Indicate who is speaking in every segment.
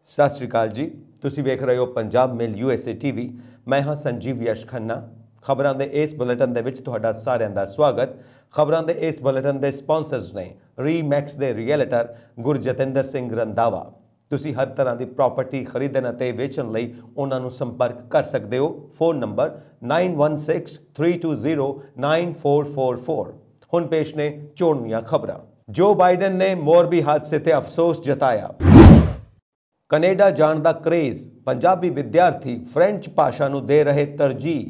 Speaker 1: सत श्री अकाल जी। तुसी वेख रहे हो पंजाब मेल USA TV। मैं हाँ संजीव यश खन्ना। खबरों के इस बुलेटिन दे विच तुहाडा सारिਆਂ ਦਾ स्वागत। खबरों के इस बुलेटिन के स्पॉन्सर्स ने रीमैक्स के रियलटर गुरजतिंदर सिंह रंधावा। तुसी हर तरह की प्रॉपर्टी खरीदण ਅਤੇ ਵੇਚਣ ਲਈ ਉਹਨਾਂ ਨੂੰ संपर्क कर सकते हो। Phone number 9163209444। हुण पेश ने चोणवीआं खबरां। जो बाइडन ने मोरबी हादसे ते अफसोस जताया। कनेडा जाण दा क्रेज़, पंजाबी विद्यार्थी फ्रेंच भाषा नूं दे रहे तरजीह।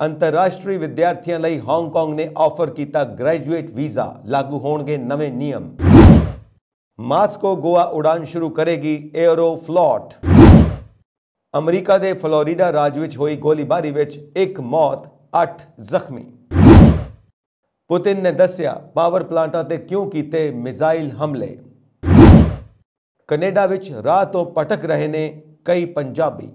Speaker 1: अंतरराष्ट्रीय विद्यार्थियों लई हांगकांग ने ऑफर किया ग्रेजुएट वीज़ा, लागू होणगे नवे नियम। मास्को गोवा उड़ान शुरू करेगी एयरोफ्लॉट। अमरीका के फ्लोरिडा राज विच होई गोलीबारी विच 1 मौत 8 जख्मी। पुतिन ने दस्सिया पावर प्लांटां ते क्यों कीते मिसाइल हमले। कनेडा विच राह तो भटक रहे ने कई पंजाबी।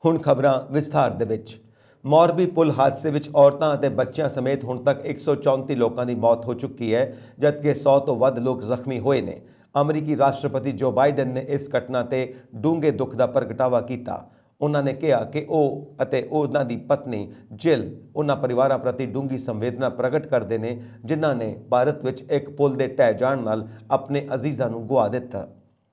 Speaker 1: हुण खबरां विस्तार दे विच। मोरबी पुल हादसे विच औरतां अते बच्चियां समेत हुण तक 134 लोगों की मौत हो चुकी है, जबकि 100 तो वध लोग जख्मी हुए ने। अमरीकी राष्ट्रपति जो बाइडन ने इस घटना ते डूंगे दुख का प्रगटावा किया। उन्होंने कहा कि उन्हां दी पत्नी जिल उन्हां परिवारां प्रति डूंगी संवेदना प्रगट करते हैं जिन्हां ने भारत विच एक पुल दे ढह जाण नाल अपने अजीज़ां नूं गुआ दिता।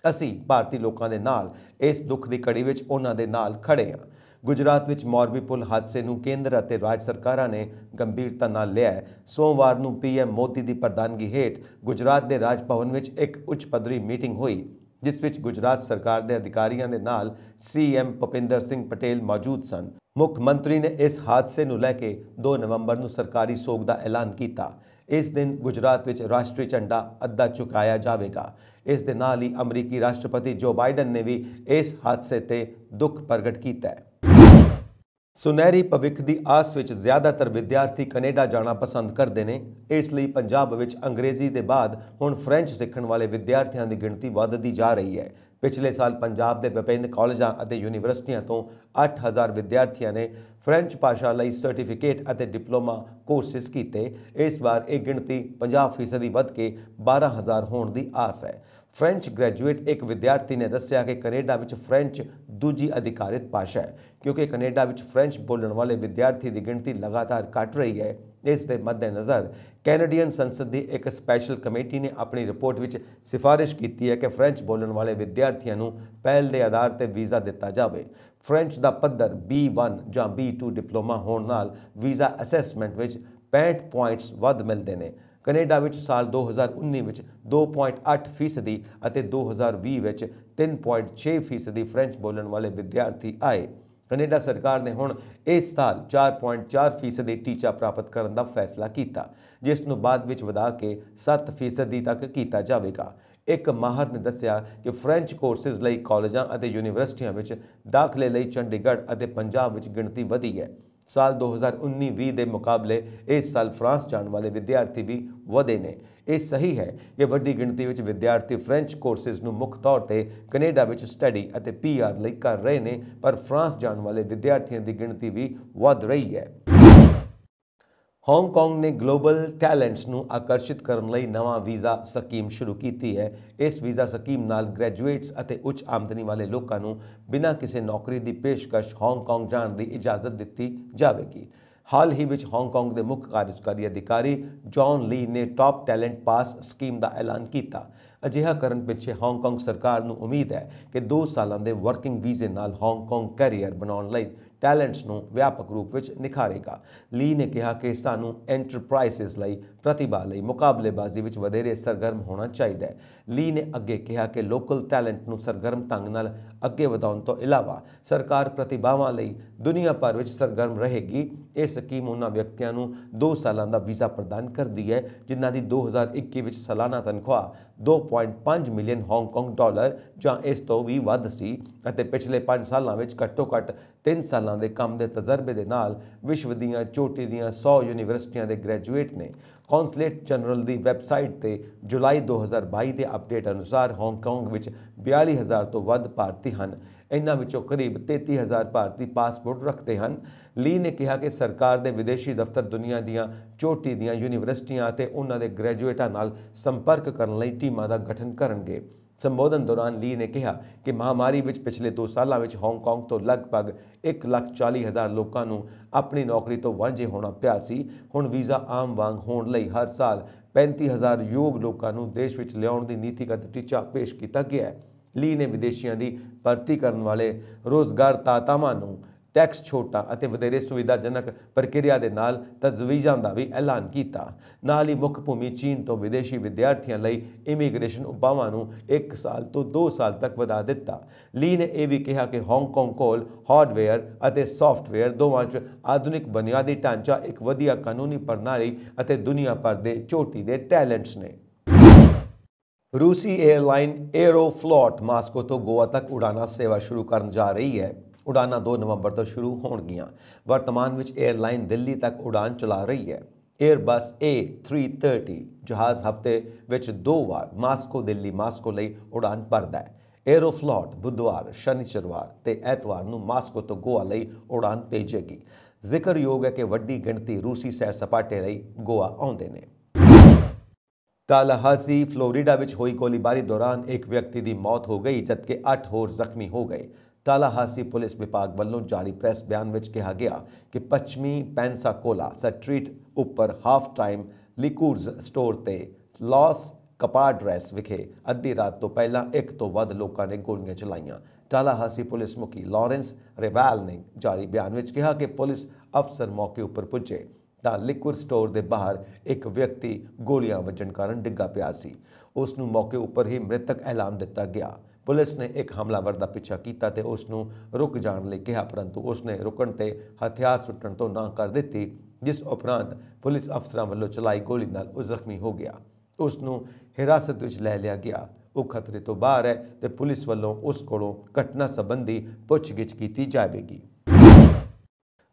Speaker 1: असीं भारतीय लोकां दे नाल इस दुख की घड़ी विच उन्हां दे नाल खड़े हां। गुजरात विच मोरबी पुल हादसे नूं केंद्र अते राज सरकारां ने गंभीरता नाल लिया है। सोमवार नूं PM मोदी की प्रधानगी हेठ गुजरात के राज भवन विच एक उच्च पद्धरी मीटिंग हुई, जिस विच गुजरात सरकार के अधिकारियों के नाल CM भुपिंदर सिंह पटेल मौजूद सन। मुख्यमंत्री ने इस हादसे नूं लैके 2 नवंबर नूं सरकारी सोग का ऐलान किया। इस दिन गुजरात विच राष्ट्रीय झंडा अद्धा चुकाया जाएगा। इस दे नाल ही अमरीकी राष्ट्रपति जो बाइडन ने भी इस हादसे ते दुख प्रगट किया है। सुनहरी भविख की आस विच ज़्यादातर विद्यार्थी कनेडा जाना पसंद करते हैं। इसलिए पंजाब विच अंग्रेजी के बाद हुण फ्रेंच सीखण वाले विद्यार्थियों की गिणती वधदी जा रही है। पिछले साल पंजाब के विभिन्न कॉलेजों और यूनीवर्सिटियों तो 8000 विद्यार्थियों ने फ्रेंच भाषा लई सर्टिफिकेट और डिप्लोमा कोर्सिस किए। इस बार यह गिणती 50% वध के 12000 होने की आस है। फ्रेंच ग्रेजुएट एक विद्यार्थी ने दस्सिया कि कनेडा विच फ्रेंच दूजी अधिकारित भाषा है, क्योंकि कनेडा विच फ्रेंच बोलने वाले विद्यार्थी की गिणती लगातार घट रही है। इस दे मद्देनज़र कैनेडियन संसद की एक स्पैशल कमेटी ने अपनी रिपोर्ट विच सिफारिश की है कि फ्रेंच बोलने वाले विद्यार्थियों को पहल के आधार पर वीज़ा दिता जाए। फ्रेंच का पद्धर B1 या B2 डिप्लोमा होने नाल वीज़ा असैसमेंट विच 65 पॉइंट्स वध मिलते हैं। कनेडा विच साल 2019 विच 2.8% ਅਤੇ 2020 विच 3.6% फ्रेंच बोलने वाले विद्यार्थी आए। कनेडा सरकार ने हुण इस साल 4.4% टीचा प्राप्त करने का फैसला किया, जिसनूं बाद विच वधा के 7% तक किया जाएगा। एक माहर ने दस्सिया कि फ्रेंच कोर्सिस लई कॉलेजों और यूनीवर्सिटियों विच दाखिले लई चंडीगढ़ और पंजाब विच गिणती वधी है। साल 2019-20 के मुकाबले इस साल फ्रांस जाने वाले विद्यार्थी भी वधे ने। यह सही है कि वड्डी गिणती विच विद्यार्थी फ्रेंच कोर्सिस नूं मुख्य तौर पर कनेडा विच स्टडी और PR लई कर रहे हैं, पर फ्रांस जाने वाले विद्यार्थियों की गिणती भी वध रही है। हांगकांग ने ग्लोबल टैलेंट्स नूं आकर्षित करने लई नवा वीज़ा स्कीम शुरू की है। इस वीज़ा स्कीम नाल ग्रेजुएट्स और उच्च आमदनी वाले लोगों नूं बिना किसी नौकरी की पेशकश हांगकांग जाने की इजाज़त दी जाएगी। हाल ही विच हांगकांग के मुख्य कार्यकारी अधिकारी जॉन ली ने टॉप टैलेंट पास स्कीम का ऐलान किया। अजिहा करन पिछे हांगकांग सरकार नूं उम्मीद है कि 2 सालों के वर्किंग वीज़े नाल हांगकांग कैरियर बनाने लई टैलेंट्स नूं व्यापक रूप विच निखारेगा। ली ने कहा कि सानू एंटरप्राइसिस लई प्रतिभा लई मुकाबलेबाजी विच वधेरे सरगर्म होना चाहिए। ली ने अगे कहा कि लोकल टैलेंट नूं सरगर्म ढंग नाल अगे वधाउण तो इलावा सरकार प्रतिभावां लई दुनिया भर विच सरगर्म रहेगी। यह स्कीम उन्हां व्यक्तियों नूं 2 सालों का वीज़ा प्रदान करती है जिन्हां दी 2021 विच सालाना तनख्वाह 2.5 मिलियन हांगकांग डॉलर जां इस तो भी वध सी अते पिछले 5 सालों विच घट्टो घट्ट 3 सालों के काम के तजर्बे के नाल विश्व दीयां चोटी दीयां 100 यूनीवर्सिटियां के ग्रेजुएट ने। कौंसलेट जनरल की वैबसाइट पर जुलाई 2022 के अपडेट अनुसार हांगकांग विच 42,000 तो वध भारती हैं। इन्हां विचों करीब 33,000 भारतीय पासपोर्ट रखते हैं। ली ने कहा कि सरकार के विदेशी दफ्तर दुनिया दीयां चोटी दीयां यूनीवर्सिटियां ते उन्हां दे ग्रेजुएटां नाल संपर्क करने लई टीमां दा गठन करनगे। ਸੰਬੋਧਨ ਦੌਰਾਨ ਲੀ ਨੇ ਕਿਹਾ ਕਿ ਮਹਾਮਾਰੀ ਵਿੱਚ ਪਿਛਲੇ 2 ਸਾਲਾਂ ਵਿੱਚ ਹਾਂਗਕਾਂਗ ਤੋਂ ਲਗਭਗ 1,40,000 ਲੋਕਾਂ ਨੂੰ ਆਪਣੀ ਨੌਕਰੀ ਤੋਂ ਵਾਂਝੇ ਹੋਣਾ ਪਿਆ ਸੀ। ਹੁਣ ਵੀਜ਼ਾ ਆਮ ਵਾਂਗ ਹੋਣ ਲਈ ਹਰ ਸਾਲ 35,000 ਯੋਗ ਲੋਕਾਂ ਨੂੰ ਦੇਸ਼ ਵਿੱਚ ਲਿਆਉਣ ਦੀ ਨੀਤੀਗਤ ਟੀਚਾ ਪੇਸ਼ ਕੀਤਾ ਗਿਆ ਹੈ। ਲੀ ਨੇ ਵਿਦੇਸ਼ੀਆਂ ਦੀ ਭਰਤੀ ਕਰਨ ਵਾਲੇ ਰੋਜ਼ਗਾਰਦਾਤਾਵਾਂ ਨੂੰ ਟੈਕਸ ਛੋਟਾਂ ਅਤੇ ਵਧੇਰੇ ਸੁਵਿਧਾਜਨਕ ਪ੍ਰਕਿਰਿਆ ਦੇ ਨਾਲ ਤਜਵੀਜ਼ਾਂ ਦਾ ਵੀ ਐਲਾਨ ਕੀਤਾ। ਨਾਲ ਹੀ ਮੁੱਖ ਭੂਮੀ ਚੀਨ ਤੋਂ ਵਿਦੇਸ਼ੀ ਵਿਦਿਆਰਥੀਆਂ ਲਈ ਇਮੀਗ੍ਰੇਸ਼ਨ ਉਪਾਵਾਂ ਨੂੰ 1 ਸਾਲ ਤੋਂ 2 ਸਾਲ ਤੱਕ ਵਧਾ ਦਿੱਤਾ। ਲੀ ਨੇ ਇਹ ਵੀ ਕਿਹਾ ਕਿ ਹਾਂਗਕਾਂਗ ਕੋਲ ਹਾਰਡਵੇਅਰ ਅਤੇ ਸੌਫਟਵੇਅਰ ਦੋਵਾਂ 'ਚ ਆਧੁਨਿਕ ਬੁਨਿਆਦੀ ਢਾਂਚਾ, ਇੱਕ ਵਧੀਆ ਕਾਨੂੰਨੀ ਪ੍ਰਣਾਲੀ ਅਤੇ ਦੁਨੀਆ ਭਰ ਦੇ ਚੋਟੀ ਦੇ ਟੈਲੈਂਟਸ ਨੇ। ਰੂਸੀ 에ਅਰਲਾਈਨ ਏਰੋਫਲੋਟ ਮਾਸਕੋ ਤੋਂ ਗੋਆ ਤੱਕ ਉਡਾਨਾਂ ਸੇਵਾ ਸ਼ੁਰੂ ਕਰਨ ਜਾ ਰਹੀ ਹੈ। ਉਡਾਨਾਂ 2 ਨਵੰਬਰ ਤੋਂ ਸ਼ੁਰੂ ਹੋਣਗੀਆਂ। ਵਰਤਮਾਨ ਵਿੱਚ 에ਅਰਲਾਈਨ ਦਿੱਲੀ ਤੱਕ ਉਡਾਨ ਚਲਾ ਰਹੀ ਹੈ। ਏਅਰਬਸ A330 ਜਹਾਜ਼ ਹਫ਼ਤੇ ਵਿੱਚ 2 ਵਾਰ ਮਾਸਕੋ ਲਈ ਉਡਾਨ ਭਰਦਾ ਹੈ। ਏਰੋਫਲੋਟ ਬੁੱਧਵਾਰ, ਸ਼ਨੀਚਰਵਾਰ ਤੇ ਐਤਵਾਰ ਨੂੰ ਮਾਸਕੋ ਤੋਂ ਗੋਆ ਲਈ ਉਡਾਨ ਭੇਜੇਗੀ। ਜ਼ਿਕਰਯੋਗ ਹੈ ਕਿ ਵੱਡੀ ਗਿਣਤੀ ਰੂਸੀ ਸੈਰ ਸਪਾਟੇ ਲਈ ਗੋਆ ਆਉਂਦੇ ਨੇ। ਤਾਲਾਹਾਸੀ, ਫਲੋਰੀਡਾ ਵਿੱਚ ਹੋਈ ਗੋਲੀਬਾਰੀ ਦੌਰਾਨ ਇੱਕ ਵਿਅਕਤੀ ਦੀ ਮੌਤ ਹੋ ਗਈ ਜਦਕਿ 8 ਹੋਰ ਜ਼ਖਮੀ ਹੋ ਗਏ। ਤਾਲਾਹਾਸੀ ਪੁਲਿਸ ਵਿਭਾਗ ਵੱਲੋਂ ਜਾਰੀ ਪ੍ਰੈਸ ਬਿਆਨ ਵਿੱਚ ਕਿਹਾ ਗਿਆ ਕਿ ਪੱਛਮੀ ਪੈਨਸਾਕੋਲਾ ਸਟਰੀਟ ਉੱਪਰ ਹਾਫ ਟਾਈਮ ਲਿਕੂਰਜ਼ ਸਟੋਰ ਤੇ ਲਾਸ ਕਪਾਡਰੈਸ ਵਿਖੇ ਅੱਧੀ ਰਾਤ ਤੋਂ ਪਹਿਲਾਂ 1 ਤੋਂ ਵੱਧ ਲੋਕਾਂ ਨੇ ਗੋਲੀਆਂ ਚਲਾਈਆਂ। ਤਾਲਾਹਾਸੀ ਪੁਲਿਸ ਮੁਖੀ ਲਾਰੈਂਸ ਰਿਵਾਲ ਨੇ ਜਾਰੀ ਬਿਆਨ ਵਿੱਚ ਕਿਹਾ ਕਿ ਪੁਲਿਸ ਅਫਸਰ ਮੌਕੇ ਉੱਪਰ ਪੁੱਜੇ ਤਾਂ ਲਿਕੁਰ ਸਟੋਰ ਦੇ ਬਾਹਰ ਇੱਕ ਵਿਅਕਤੀ ਗੋਲੀਆਂ ਵੱਜਣ ਕਾਰਨ ਡਿੱਗਾ ਪਿਆ ਸੀ। ਉਸ ਨੂੰ ਮੌਕੇ ਉੱਪਰ ਹੀ ਮ੍ਰਿਤਕ ਐਲਾਨ ਦਿੱਤਾ ਗਿਆ। ਪੁਲਿਸ ਨੇ ਇੱਕ ਹਮਲਾਵਰ ਦਾ ਪਿੱਛਾ ਕੀਤਾ ਤੇ ਉਸ ਨੂੰ ਰੁਕ ਜਾਣ ਲਈ ਕਿਹਾ, ਪਰੰਤੂ ਉਸ ਨੇ ਰੁਕਣ ਤੇ ਹਥਿਆਰ ਸੁੱਟਣ ਤੋਂ ਨਾ ਕਰ ਦਿੱਤੀ, ਜਿਸ ਉਪਰੰਤ ਪੁਲਿਸ ਅਫਸਰਾਂ ਵੱਲੋਂ ਚਲਾਈ ਗੋਲੀ ਨਾਲ ਉਹ ਜ਼ਖਮੀ ਹੋ ਗਿਆ। ਉਸ ਨੂੰ ਹਿਰਾਸਤ ਵਿੱਚ ਲੈ ਲਿਆ ਗਿਆ। ਉਹ ਖਤਰੇ ਤੋਂ ਬਾਹਰ ਹੈ ਤੇ ਪੁਲਿਸ ਵੱਲੋਂ ਉਸ ਕੋਲੋਂ ਘਟਨਾ ਸੰਬੰਧੀ ਪੁੱਛਗਿੱਛ ਕੀਤੀ ਜਾਵੇਗੀ।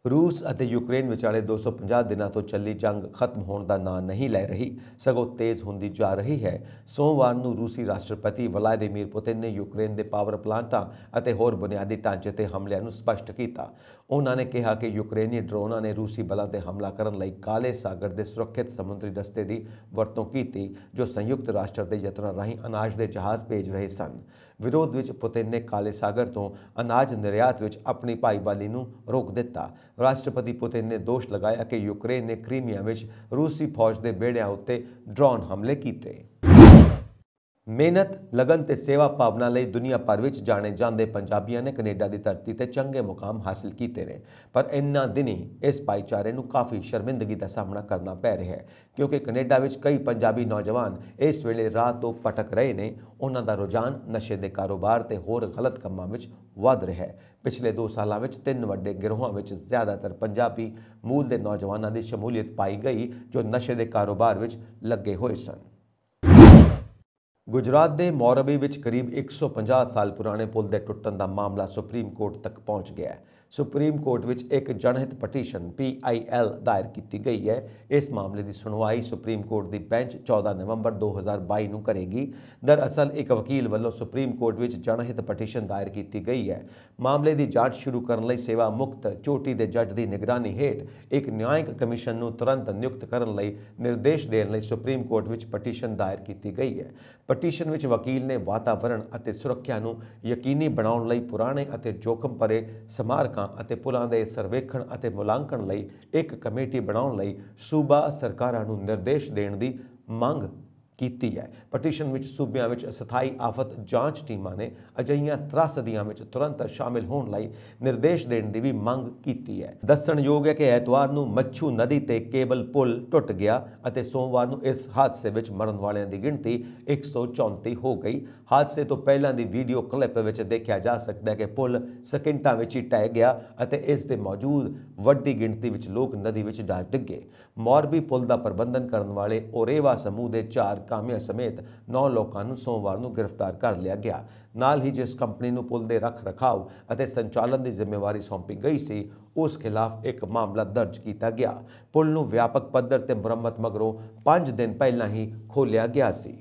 Speaker 1: ਰੂਸ ਅਤੇ ਯੂਕਰੇਨ ਵਿਚਾਲੇ 250 ਦਿਨਾਂ ਤੋਂ ਚੱਲੀ ਜੰਗ ਖਤਮ ਹੋਣ ਦਾ ਨਾਂ ਨਹੀਂ ਲੈ ਰਹੀ, ਸਗੋਂ ਤੇਜ਼ ਹੁੰਦੀ ਜਾ ਰਹੀ ਹੈ। ਸੋਮਵਾਰ ਨੂੰ ਰੂਸੀ ਰਾਸ਼ਟਰਪਤੀ ਵਲਾਦੀਮੀਰ ਪੁਤਿਨ ਨੇ ਯੂਕਰੇਨ ਦੇ ਪਾਵਰ ਪਲਾਂਟਾਂ ਅਤੇ ਹੋਰ ਬੁਨਿਆਦੀ ਢਾਂਚੇ ਤੇ ਹਮਲਿਆਂ ਨੂੰ ਸਪਸ਼ਟ ਕੀਤਾ। ਉਹਨਾਂ ਨੇ ਕਿਹਾ ਕਿ ਯੂਕਰੇਨੀ ਡਰੋਨਾਂ ਨੇ ਰੂਸੀ ਬਲਾਂ ਤੇ ਹਮਲਾ ਕਰਨ ਲਈ ਕਾਲੇ ਸਾਗਰ ਦੇ ਸੁਰੱਖਿਅਤ ਸਮੁੰਦਰੀ ਰਸਤੇ ਦੀ ਵਰਤੋਂ ਕੀਤੀ, ਜੋ ਸੰਯੁਕਤ ਰਾਸ਼ਟਰ ਦੇ ਯਤਨਾਂ ਰਾਹੀਂ ਅਨਾਜ ਦੇ ਜਹਾਜ਼ ਭੇਜ ਰਹੇ ਸਨ। ਵਿਰੋਧ ਵਿੱਚ ਪੁਤਿਨ ਨੇ ਕਾਲੇ ਸਾਗਰ ਤੋਂ ਅਨਾਜ ਨਿਰਯਾਤ ਵਿੱਚ ਆਪਣੀ ਭਾਈਵਾਲੀ ਨੂੰ ਰੋਕ ਦਿੱਤਾ। ਰਾਸ਼ਟਰਪਤੀ ਪੁਤਿਨ ਨੇ ਦੋਸ਼ ਲਗਾਇਆ ਕਿ ਯੂਕਰੇਨ ਨੇ ਕ੍ਰੀਮੀਆ ਵਿੱਚ ਰੂਸੀ ਫੌਜ ਦੇ ਬੇੜਿਆਂ ਉੱਤੇ ਡਰੋਨ ਹਮਲੇ ਕੀਤੇ। ਮਿਹਨਤ, ਲਗਨ ਤੇ ਸੇਵਾ ਭਾਵਨਾ ਲਈ ਦੁਨੀਆ ਭਰ ਵਿੱਚ ਜਾਣੇ ਜਾਂਦੇ ਪੰਜਾਬੀਆਂ ਨੇ ਕੈਨੇਡਾ ਦੀ ਧਰਤੀ ਤੇ ਚੰਗੇ ਮੁਕਾਮ ਹਾਸਿਲ ਕੀਤੇ ਨੇ, ਪਰ ਇਨ੍ਹਾਂ ਦਿਨੀ ਇਸ ਭਾਈਚਾਰੇ ਨੂੰ ਕਾਫੀ ਸ਼ਰਮਿੰਦਗੀ ਦਾ ਸਾਹਮਣਾ ਕਰਨਾ ਪੈ ਰਿਹਾ ਹੈ, ਕਿਉਂਕਿ ਕੈਨੇਡਾ ਵਿੱਚ ਕਈ ਪੰਜਾਬੀ ਨੌਜਵਾਨ ਇਸ ਵੇਲੇ ਰਾਹ ਤੋਂ ਭਟਕ ਰਹੇ ਨੇ। ਉਹਨਾਂ ਦਾ ਰੁਝਾਨ ਨਸ਼ੇ ਦੇ ਕਾਰੋਬਾਰ ਤੇ ਹੋਰ ਗਲਤ ਕੰਮਾਂ ਵਿੱਚ ਵੱਧ ਰਿਹਾ ਹੈ। ਪਿਛਲੇ 2 ਸਾਲਾਂ ਵਿੱਚ 3 ਵੱਡੇ ਗਿਰੋਹਾਂ ਵਿੱਚ ਜ਼ਿਆਦਾਤਰ ਪੰਜਾਬੀ ਮੂਲ ਦੇ ਨੌਜਵਾਨਾਂ ਦੀ ਸ਼ਮੂਲੀਅਤ ਪਾਈ ਗਈ, ਜੋ ਨਸ਼ੇ ਦੇ ਕਾਰੋਬਾਰ ਵਿੱਚ ਲੱਗੇ ਹੋਏ ਸਨ। ਗੁਜਰਾਤ ਦੇ ਮੋਰਬੀ ਵਿੱਚ ਕਰੀਬ 150 ਸਾਲ ਪੁਰਾਣੇ ਪੁਲ ਦੇ ਟੁੱਟਣ ਦਾ ਮਾਮਲਾ ਸੁਪਰੀਮ ਕੋਰਟ ਤੱਕ ਪਹੁੰਚ ਗਿਆ ਹੈ। ਸੁਪਰੀਮ ਕੋਰਟ ਵਿੱਚ ਇੱਕ ਜਨਹਿਤ ਪਟੀਸ਼ਨ PIL ਦਾਇਰ ਕੀਤੀ ਗਈ ਹੈ। ਇਸ ਮਾਮਲੇ ਦੀ ਸੁਣਵਾਈ ਸੁਪਰੀਮ ਕੋਰਟ ਦੀ ਬੈਂਚ 14 ਨਵੰਬਰ 2022 ਨੂੰ ਕਰੇਗੀ। ਦਰਅਸਲ ਇੱਕ ਵਕੀਲ ਵੱਲੋਂ ਸੁਪਰੀਮ ਕੋਰਟ ਵਿੱਚ ਜਨਹਿਤ ਪਟੀਸ਼ਨ ਦਾਇਰ ਕੀਤੀ ਗਈ ਹੈ। ਮਾਮਲੇ ਦੀ ਜਾਂਚ ਸ਼ੁਰੂ ਕਰਨ ਲਈ ਸੇਵਾ ਮੁਕਤ ਚੋਟੀ ਦੇ ਜੱਜ ਦੀ ਨਿਗਰਾਨੀ ਹੇਠ ਇੱਕ ਨਿਆਂਇਕ ਕਮਿਸ਼ਨ ਨੂੰ ਤੁਰੰਤ ਨਿਯੁਕਤ ਕਰਨ ਲਈ ਨਿਰਦੇਸ਼ ਦੇਣ ਲਈ ਸੁਪਰੀਮ ਕੋਰਟ ਵਿੱਚ ਪਟੀਸ਼ਨ ਦਾਇਰ ਕੀਤੀ ਗਈ ਹੈ। ਪਟੀਸ਼ਨ ਵਿੱਚ ਵਕੀਲ ਨੇ ਵਾਤਾਵਰਣ ਅਤੇ ਸੁਰੱਖਿਆ ਨੂੰ ਯਕੀਨੀ ਬਣਾਉਣ ਲਈ ਪੁਰਾਣੇ ਅਤੇ ਜੋਖਮ ਭਰੇ ਸਮਾਰਕਾਂ ਅਤੇ ਪੁਲਾਂ ਦੇ ਸਰਵੇਖਣ ਅਤੇ ਮੁਲਾਂਕਣ ਲਈ ਇੱਕ ਕਮੇਟੀ ਬਣਾਉਣ ਲਈ ਸੂਬਾ ਸਰਕਾਰਾਂ ਨੂੰ ਨਿਰਦੇਸ਼ ਦੇਣ ਦੀ ਮੰਗ ਕੀਤੀ ਹੈ। ਪਟੀਸ਼ਨ ਵਿੱਚ ਸੂਬਿਆਂ ਵਿੱਚ ਸਥਾਈ ਆਫਤ ਜਾਂਚ ਟੀਮਾਂ ਨੇ ਅਜਿਹੀਆਂ ਤਰਾਸਦੀਆਂ ਵਿੱਚ ਤੁਰੰਤ ਸ਼ਾਮਿਲ ਹੋਣ ਲਈ ਨਿਰਦੇਸ਼ ਦੇਣ ਦੀ ਵੀ ਮੰਗ ਕੀਤੀ ਹੈ। ਦੱਸਣਯੋਗ ਹੈ ਕਿ ਐਤਵਾਰ ਨੂੰ ਮੱਛੂ ਨਦੀ ਤੇ ਕੇਬਲ ਪੁਲ ਟੁੱਟ ਗਿਆ ਅਤੇ ਸੋਮਵਾਰ ਨੂੰ ਇਸ ਹਾਦਸੇ ਵਿੱਚ ਮਰਨ ਵਾਲਿਆਂ ਦੀ ਗਿਣਤੀ 134 ਹੋ ਗਈ। ਹਾਦਸੇ ਤੋਂ ਪਹਿਲਾਂ ਦੀ ਵੀਡੀਓ ਕਲਿੱਪ ਵਿੱਚ ਦੇਖਿਆ ਜਾ ਸਕਦਾ ਹੈ ਕਿ ਪੁਲ ਸਕਿੰਟਾਂ ਵਿੱਚ ਹੀ ਢਹਿ ਗਿਆ ਅਤੇ ਇਸ ਦੇ ਮੌਜੂਦ ਵੱਡੀ ਗਿਣਤੀ ਵਿੱਚ ਲੋਕ ਨਦੀ ਵਿੱਚ ਜਾ ਡਿੱਗੇ। ਮੋਰਬੀ ਪੁਲ ਦਾ ਪ੍ਰਬੰਧਨ ਕਰਨ ਵਾਲੇ ਓਰੇਵਾ ਸਮੂਹ ਦੇ 4 ਕਾਮਿਆਂ ਸਮੇਤ 9 ਲੋਕਾਂ ਨੂੰ ਸੋਮਵਾਰ ਨੂੰ ਗ੍ਰਿਫਤਾਰ ਕਰ ਲਿਆ ਗਿਆ। ਨਾਲ ਹੀ ਜਿਸ ਕੰਪਨੀ ਨੂੰ ਪੁਲ ਦੇ ਰੱਖ ਰਖਾਵ ਅਤੇ ਸੰਚਾਲਨ ਦੀ ਜ਼ਿੰਮੇਵਾਰੀ ਸੌਂਪੀ ਗਈ ਸੀ, ਉਸ ਖਿਲਾਫ ਇੱਕ ਮਾਮਲਾ ਦਰਜ ਕੀਤਾ ਗਿਆ। ਪੁਲ ਨੂੰ ਵਿਆਪਕ ਪੱਧਰ ਤੇ ਮੁਰੰਮਤ ਮਗਰੋਂ 5 ਦਿਨ ਪਹਿਲਾਂ ਹੀ ਖੋਲ੍ਹਿਆ ਗਿਆ ਸੀ।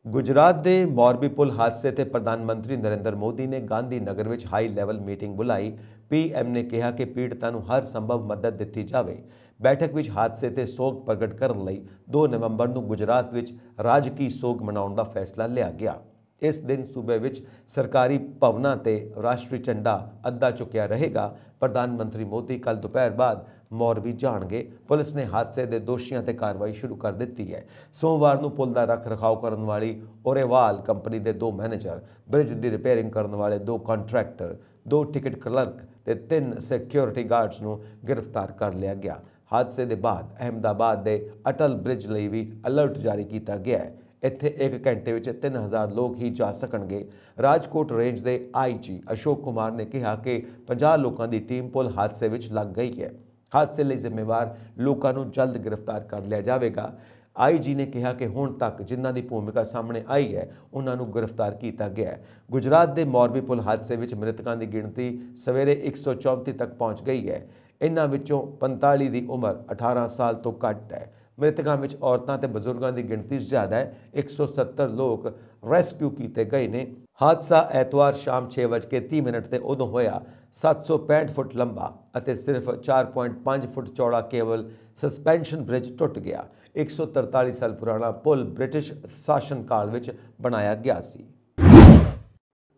Speaker 1: ਗੁਜਰਾਤ ਦੇ ਮੋਰਬੀ ਪੁਲ ਹਾਦਸੇ ਤੇ ਪ੍ਰਧਾਨ ਮੰਤਰੀ ਨਰਿੰਦਰ ਮੋਦੀ ਨੇ ਗਾਂਧੀ ਨਗਰ ਵਿੱਚ ਹਾਈ ਲੈਵਲ ਮੀਟਿੰਗ ਬੁਲਾਈ। PM ਨੇ ਕਿਹਾ ਕਿ ਪੀੜਤਾਂ ਨੂੰ ਹਰ ਸੰਭਵ ਮਦਦ ਦਿੱਤੀ ਜਾਵੇ। ਬੈਠਕ ਵਿੱਚ ਹਾਦਸੇ ਤੇ ਸੋਗ ਪ੍ਰਗਟ ਕਰਨ ਲਈ 2 ਨਵੰਬਰ ਨੂੰ ਗੁਜਰਾਤ ਵਿੱਚ ਰਾਜਕੀ ਸੋਗ ਮਨਾਉਣ ਦਾ ਫੈਸਲਾ ਲਿਆ ਗਿਆ। ਇਸ ਦਿਨ ਸੂਬੇ ਵਿੱਚ ਸਰਕਾਰੀ ਭਵਨਾਂ ਤੇ ਰਾਸ਼ਟਰੀ ਝੰਡਾ ਅੱਧਾ ਝੁਕਿਆ ਰਹੇਗਾ। ਪ੍ਰਧਾਨ ਮੰਤਰੀ ਮੋਦੀ ਕੱਲ ਦੁਪਹਿਰ ਬਾਅਦ ਮੋਰਬੀ ਜਾਣਗੇ। ਪੁਲਿਸ ਨੇ ਹਾਦਸੇ ਦੇ ਦੋਸ਼ੀਆਂ ਤੇ ਕਾਰਵਾਈ ਸ਼ੁਰੂ ਕਰ ਦਿੱਤੀ ਹੈ। ਸੋਮਵਾਰ ਨੂੰ ਪੁਲ ਦਾ ਰੱਖ ਰਖਾਓ ਕਰਨ ਵਾਲੀ ਓਰੇਵਾਲ ਕੰਪਨੀ ਦੇ 2 ਮੈਨੇਜਰ, ਬ੍ਰਿਜ ਦੀ ਰਿਪੇਅਰਿੰਗ ਕਰਨ ਵਾਲੇ 2 ਕੰਟਰੈਕਟਰ, 2 ਟਿਕਟ ਕਲਰਕ ਤੇ 3 ਸਿਕਿਉਰਿਟੀ ਗਾਰਡਸ ਨੂੰ ਗ੍ਰਿਫਤਾਰ ਕਰ ਲਿਆ ਗਿਆ। ਹਾਦਸੇ ਦੇ ਬਾਅਦ ਅਹਿਮਦਾਬਾਦ ਦੇ ਅਟਲ ਬ੍ਰਿਜ ਲਈ ਵੀ ਅਲਰਟ ਜਾਰੀ ਕੀਤਾ ਗਿਆ ਹੈ। ਇੱਥੇ 1 ਘੰਟੇ ਵਿੱਚ 3000 ਲੋਕ ਹੀ ਜਾ ਸਕਣਗੇ। ਰਾਜਕੋਟ ਰੇਂਜ ਦੇ ਆਈਜੀ ਅਸ਼ੋਕ ਕੁਮਾਰ ਨੇ ਕਿਹਾ ਕਿ 50 ਲੋਕਾਂ ਦੀ ਟੀਮ ਪੁਲ ਹਾਦਸੇ ਵਿੱਚ ਲੱਗ ਗਈ ਹੈ। ਹਾਦਸੇ ਲਈ ਜ਼ਿੰਮੇਵਾਰ ਲੋਕਾਂ ਨੂੰ ਜਲਦ ਗ੍ਰਿਫਤਾਰ ਕਰ ਲਿਆ ਜਾਵੇਗਾ। ਆਈਜੀ ਨੇ ਕਿਹਾ ਕਿ ਹੁਣ ਤੱਕ ਜਿਨ੍ਹਾਂ ਦੀ ਭੂਮਿਕਾ ਸਾਹਮਣੇ ਆਈ ਹੈ ਉਹਨਾਂ ਨੂੰ ਗ੍ਰਿਫਤਾਰ ਕੀਤਾ ਗਿਆ ਹੈ। ਗੁਜਰਾਤ ਦੇ ਮੋਰਬੀ ਪੁਲ ਹਾਦਸੇ ਵਿੱਚ ਮ੍ਰਿਤਕਾਂ ਦੀ ਗਿਣਤੀ ਸਵੇਰੇ 134 ਤੱਕ ਪਹੁੰਚ ਗਈ ਹੈ। ਇਨ੍ਹਾਂ ਵਿੱਚੋਂ 45 ਦੀ ਉਮਰ 18 ਸਾਲ ਤੋਂ ਘੱਟ ਹੈ। ਮ੍ਰਿਤਕਾਂ ਵਿੱਚ ਔਰਤਾਂ ਤੇ ਬਜ਼ੁਰਗਾਂ ਦੀ ਗਿਣਤੀ ਜ਼ਿਆਦਾ ਹੈ। 170 ਲੋਕ ਰੈਸਕਿਊ ਕੀਤੇ ਗਏ ਨੇ। ਹਾਦਸਾ ਐਤਵਾਰ ਸ਼ਾਮ 6:30 ਤੇ ਉਦੋਂ ਹੋਇਆ। 765 ਫੁੱਟ ਲੰਬਾ ਅਤੇ ਸਿਰਫ 4.5 ਫੁੱਟ ਚੌੜਾ ਕੇਵਲ ਸਸਪੈਂਸ਼ਨ ਬ੍ਰਿਜ ਟੁੱਟ ਗਿਆ। 143 ਸਾਲ ਪੁਰਾਣਾ ਪੁਲ ਬ੍ਰਿਟਿਸ਼ ਸ਼ਾਸਨ ਕਾਲ ਵਿੱਚ ਬਣਾਇਆ ਗਿਆ ਸੀ।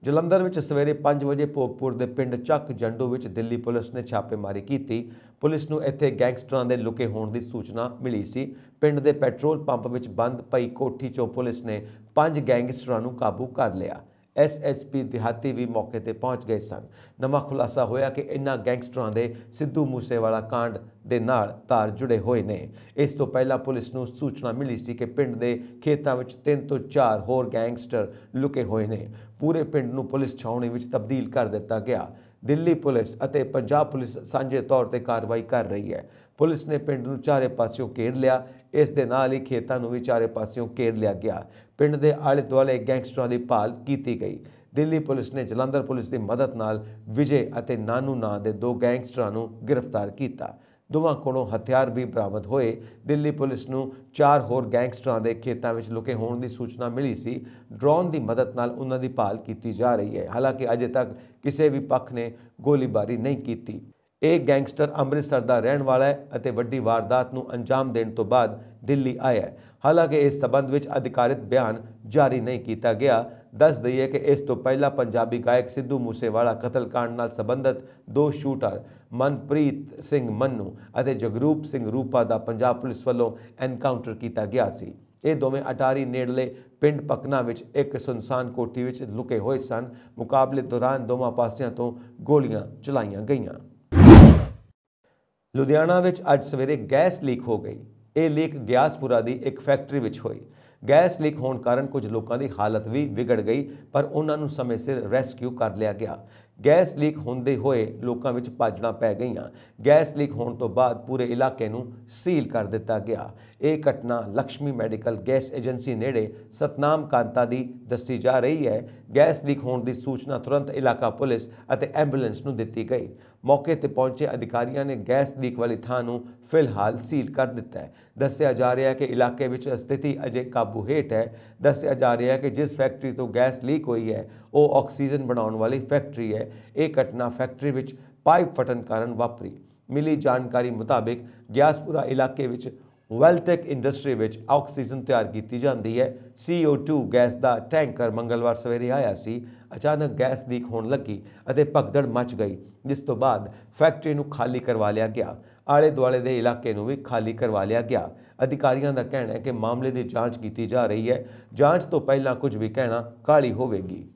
Speaker 1: ਜਲੰਧਰ ਵਿੱਚ ਸਵੇਰੇ 5 ਵਜੇ ਭੋਗਪੁਰ ਦੇ ਪਿੰਡ ਚੱਕ ਜੰਡੂ ਵਿੱਚ ਦਿੱਲੀ ਪੁਲਿਸ ਨੇ ਛਾਪੇਮਾਰੀ ਕੀਤੀ। ਪੁਲਿਸ ਨੂੰ ਇੱਥੇ ਗੈਂਗਸਟਰਾਂ ਦੇ ਲੁਕੇ ਹੋਣ ਦੀ ਸੂਚਨਾ ਮਿਲੀ ਸੀ। ਪਿੰਡ ਦੇ ਪੈਟਰੋਲ ਪੰਪ ਵਿੱਚ ਬੰਦ ਪਈ ਕੋਠੀ 'ਚੋਂ ਪੁਲਿਸ ਨੇ 5 ਗੈਂਗਸਟਰਾਂ ਨੂੰ ਕਾਬੂ ਕਰ ਲਿਆ। ਐਸਐਸਪੀ ਦਿਹਾਤੀ ਵੀ ਮੌਕੇ ਤੇ ਪਹੁੰਚ ਗਏ ਸਨ। ਨਵਾਂ ਖੁਲਾਸਾ ਹੋਇਆ ਕਿ ਇਨ੍ਹਾਂ ਗੈਂਗਸਟਰਾਂ ਦੇ ਸਿੱਧੂ ਮੂਸੇਵਾਲਾ ਕਾਂਡ ਦੇ ਨਾਲ ਤਾਰ ਜੁੜੇ ਹੋਏ ਨੇ। ਇਸ ਤੋਂ ਪਹਿਲਾਂ ਪੁਲਿਸ ਨੂੰ ਸੂਚਨਾ ਮਿਲੀ ਸੀ ਕਿ ਪਿੰਡ ਦੇ ਖੇਤਾਂ ਵਿੱਚ 3 ਤੋਂ 4 ਹੋਰ ਗੈਂਗਸਟਰ ਲੁਕੇ ਹੋਏ ਨੇ। ਪੂਰੇ ਪਿੰਡ ਨੂੰ ਪੁਲਿਸ ਛਾਉਣੀ ਵਿੱਚ ਤਬਦੀਲ ਕਰ ਦਿੱਤਾ ਗਿਆ। ਦਿੱਲੀ ਪੁਲਿਸ ਅਤੇ ਪੰਜਾਬ ਪੁਲਿਸ ਸਾਂਝੇ ਤੌਰ ਤੇ ਕਾਰਵਾਈ ਕਰ ਰਹੀ ਹੈ। ਪੁਲਿਸ ਨੇ ਪਿੰਡ ਨੂੰ ਚਾਰੇ ਪਾਸਿਓਂ ਘੇਰ ਲਿਆ। ਇਸ ਦੇ ਨਾਲ ਹੀ ਖੇਤਾਂ ਨੂੰ ਵੀ ਚਾਰੇ ਪਾਸਿਓਂ ਘੇਰ ਲਿਆ ਗਿਆ। ਪਿੰਡ ਦੇ ਆਲੇ ਦੁਆਲੇ ਗੈਂਗਸਟਰਾਂ ਦੀ ਭਾਲ ਕੀਤੀ ਗਈ। ਦਿੱਲੀ ਪੁਲਿਸ ਨੇ ਜਲੰਧਰ ਪੁਲਿਸ ਦੀ ਮਦਦ ਨਾਲ ਵਿਜੇ ਅਤੇ ਨਾਨੂ ਨਾਂ ਦੇ 2 ਗੈਂਗਸਟਰਾਂ ਨੂੰ ਗ੍ਰਿਫਤਾਰ ਕੀਤਾ। ਦੋਵਾਂ ਕੋਲੋਂ ਹਥਿਆਰ ਵੀ ਬਰਾਮਦ ਹੋਏ। ਦਿੱਲੀ ਪੁਲਿਸ ਨੂੰ 4 ਹੋਰ ਗੈਂਗਸਟਰਾਂ ਦੇ ਖੇਤਾਂ ਵਿੱਚ ਲੁਕੇ ਹੋਣ ਦੀ ਸੂਚਨਾ ਮਿਲੀ ਸੀ। ਡਰੋਨ ਦੀ ਮਦਦ ਨਾਲ ਉਹਨਾਂ ਦੀ ਭਾਲ ਕੀਤੀ ਜਾ ਰਹੀ ਹੈ। ਹਾਲਾਂਕਿ ਅਜੇ ਤੱਕ ਕਿਸੇ ਵੀ ਪੱਖ ਨੇ ਗੋਲੀਬਾਰੀ ਨਹੀਂ ਕੀਤੀ। ਇਹ ਗੈਂਗਸਟਰ ਅੰਮ੍ਰਿਤਸਰ ਦਾ ਰਹਿਣ ਵਾਲਾ ਹੈ ਅਤੇ ਵੱਡੀ ਵਾਰਦਾਤ ਨੂੰ ਅੰਜਾਮ ਦੇਣ ਤੋਂ ਬਾਅਦ ਦਿੱਲੀ ਆਇਆ ਹੈ। ਹਾਲਾਂਕਿ ਇਸ ਸਬੰਧ ਵਿੱਚ ਅਧਿਕਾਰਿਤ ਬਿਆਨ ਜਾਰੀ ਨਹੀਂ ਕੀਤਾ ਗਿਆ। ਦੱਸ ਦਈਏ ਕਿ ਇਸ ਤੋਂ ਪਹਿਲਾਂ ਪੰਜਾਬੀ ਗਾਇਕ ਸਿੱਧੂ ਮੂਸੇਵਾਲਾ ਕਤਲकांड ਨਾਲ ਸੰਬੰਧਿਤ 2 ਸ਼ੂਟਰ ਮਨਪ੍ਰੀਤ ਸਿੰਘ ਮੰਨੂ ਅਤੇ ਜਗਰੂਪ ਸਿੰਘ ਰੂਪਾ ਦਾ ਪੰਜਾਬ ਪੁਲਿਸ ਵੱਲੋਂ ਐਨਕਾਊਂਟਰ ਕੀਤਾ ਗਿਆ ਸੀ। ਇਹ ਦੋਵੇਂ ਅਟਾਰੀ ਨੇੜਲੇ ਪਿੰਡ ਪਕਨਾ ਵਿੱਚ ਇੱਕ ਸੁਨਸਾਨ ਕੋਠੀ ਵਿੱਚ ਲੁਕੇ ਹੋਏ ਸਨ। ਮੁਕਾਬਲੇ ਦੌਰਾਨ ਦੋਵਾਂ ਪਾਸਿਆਂ ਤੋਂ ਗੋਲੀਆਂ ਚਲਾਈਆਂ ਗਈਆਂ। ਲੁਧਿਆਣਾ ਵਿੱਚ ਅੱਜ ਸਵੇਰੇ ਗੈਸ ਲੀਕ ਹੋ ਗਈ। ਇਹ ਲੀਕ ਗਿਆਸਪੁਰਾ ਦੀ ਇੱਕ ਫੈਕਟਰੀ ਵਿੱਚ ਹੋਈ। ਗੈਸ ਲੀਕ ਹੋਣ ਕਾਰਨ ਕੁਝ ਲੋਕਾਂ ਦੀ ਹਾਲਤ ਵੀ ਵਿਗੜ ਗਈ, ਪਰ ਉਹਨਾਂ ਨੂੰ ਸਮੇਂ ਸਿਰ ਰੈਸਕਿਊ ਕਰ ਲਿਆ ਗਿਆ। ਗੈਸ ਲੀਕ ਹੁੰਦੇ ਹੋਏ ਲੋਕਾਂ ਵਿੱਚ ਭਾਜੜਾਂ ਪੈ ਗਈਆਂ। ਗੈਸ ਲੀਕ ਹੋਣ ਤੋਂ ਬਾਅਦ ਪੂਰੇ ਇਲਾਕੇ ਨੂੰ ਸੀਲ ਕਰ ਦਿੱਤਾ ਗਿਆ। ਇਹ ਘਟਨਾ ਲక్ష్ਮੀ ਮੈਡੀਕਲ ਗੈਸ ਏਜੰਸੀ ਨੇੜੇ ਸਤਨਾਮ ਕਾਂਤਾ ਦੀ ਦੱਸੀ ਜਾ ਰਹੀ ਹੈ। ਗੈਸ ਲੀਕ ਹੋਣ ਦੀ ਸੂਚਨਾ ਤੁਰੰਤ ਇਲਾਕਾ ਪੁਲਿਸ ਅਤੇ ਐਂਬੂਲੈਂਸ ਨੂੰ ਦਿੱਤੀ ਗਈ। ਮੌਕੇ ਤੇ ਪਹੁੰਚੇ ਅਧਿਕਾਰੀਆਂ ਨੇ ਗੈਸ ਲੀਕ ਵਾਲੀ ਥਾਂ ਨੂੰ ਫਿਲਹਾਲ ਸੀਲ ਕਰ ਦਿੱਤਾ ਹੈ। ਦੱਸਿਆ ਜਾ ਰਿਹਾ ਹੈ ਕਿ ਇਲਾਕੇ ਵਿੱਚ ਸਥਿਤੀ ਅਜੇ ਕਾਬੂ ਹੇਠ ਹੈ। ਦੱਸਿਆ ਜਾ ਰਿਹਾ ਹੈ ਕਿ ਜਿਸ ਫੈਕਟਰੀ ਤੋਂ ਗੈਸ ਲੀਕ ਹੋਈ ਹੈ ਉਹ ਆਕਸੀਜਨ ਬਣਾਉਣ ਵਾਲੀ ਫੈਕਟਰੀ ਹੈ। ਇਹ ਘਟਨਾ ਫੈਕਟਰੀ ਵਿੱਚ ਪਾਈਪ ਫਟਣ ਕਾਰਨ ਵਾਪਰੀ। ਮਿਲੀ ਜਾਣਕਾਰੀ ਮੁਤਾਬਿਕ ਗਿਆਸਪੁਰਾ ਇਲਾਕੇ ਵਿੱਚ ਵੈਲਟੈਕ ਇੰਡਸਟਰੀ ਵਿੱਚ ਆਕਸੀਜਨ ਤਿਆਰ ਕੀਤੀ ਜਾਂਦੀ ਹੈ। CO2 ਗੈਸ ਦਾ ਟੈਂਕਰ ਮੰਗਲਵਾਰ ਸਵੇਰੇ ਆਇਆ ਸੀ। ਅਚਾਨਕ ਗੈਸ ਲੀਕ ਹੋਣ ਲੱਗੀ ਅਤੇ ਭਗਦੜ ਮਚ ਗਈ, ਜਿਸ ਤੋਂ ਬਾਅਦ ਫੈਕਟਰੀ ਨੂੰ ਖਾਲੀ ਕਰਵਾ ਲਿਆ ਗਿਆ। ਆਲੇ ਦੁਆਲੇ ਦੇ ਇਲਾਕੇ ਨੂੰ ਵੀ ਖਾਲੀ ਕਰਵਾ ਲਿਆ ਗਿਆ। ਅਧਿਕਾਰੀਆਂ ਦਾ ਕਹਿਣਾ ਹੈ ਕਿ ਮਾਮਲੇ ਦੀ ਜਾਂਚ ਕੀਤੀ ਜਾ ਰਹੀ ਹੈ। ਜਾਂਚ ਤੋਂ ਪਹਿਲਾਂ ਕੁਝ ਵੀ ਕਹਿਣਾ ਕਾਹਲੀ ਹੋਵੇਗੀ।